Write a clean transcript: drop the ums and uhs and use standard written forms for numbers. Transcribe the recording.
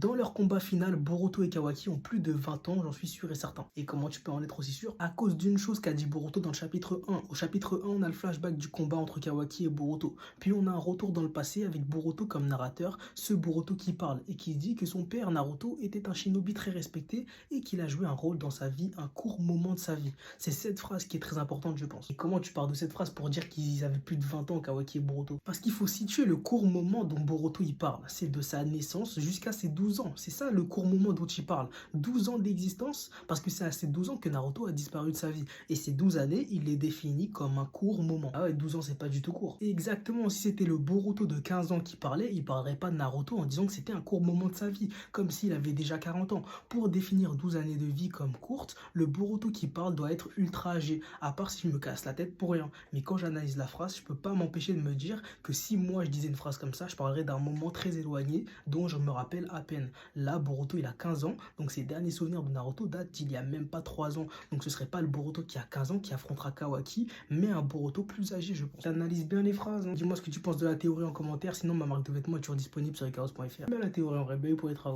Dans leur combat final, Boruto et Kawaki ont plus de 20 ans, j'en suis sûr et certain. Et comment tu peux en être aussi sûr? À cause d'une chose qu'a dit Boruto dans le chapitre 1. Au chapitre 1, on a le flashback du combat entre Kawaki et Boruto. Puis on a un retour dans le passé avec Boruto comme narrateur, ce Boruto qui parle et qui dit que son père Naruto était un shinobi très respecté et qu'il a joué un rôle dans sa vie, un court moment de sa vie. C'est cette phrase qui est très importante, je pense. Et comment tu pars de cette phrase pour dire qu'ils avaient plus de 20 ans, Kawaki et Boruto? Parce qu'il faut situer le court moment dont Boruto y parle. C'est de sa naissance jusqu'à ses 12 ans. C'est ça le court moment dont il parle. 12 ans d'existence, parce que c'est à ces 12 ans que Naruto a disparu de sa vie. Et ces 12 années, il les définit comme un court moment. Ah ouais, 12 ans, c'est pas du tout court. Et exactement, si c'était le Boruto de 15 ans qui parlait, il parlerait pas de Naruto en disant que c'était un court moment de sa vie, comme s'il avait déjà 40 ans. Pour définir 12 années de vie comme courtes, le Boruto qui parle doit être ultra âgé, à part si je me casse la tête pour rien. Mais quand j'analyse la phrase, je peux pas m'empêcher de me dire que si moi je disais une phrase comme ça, je parlerais d'un moment très éloigné dont je me rappelle à peine. Là, Boruto, il a 15 ans, donc ses derniers souvenirs de Naruto datent d'il y a même pas 3 ans. Donc ce serait pas le Boruto qui a 15 ans qui affrontera Kawaki, mais un Boruto plus âgé, je pense. T'analyses bien les phrases, hein. Dis-moi ce que tu penses de la théorie en commentaire, sinon ma marque de vêtements est toujours disponible sur icaros.fr. Mais la théorie en vrai, pour les travaux.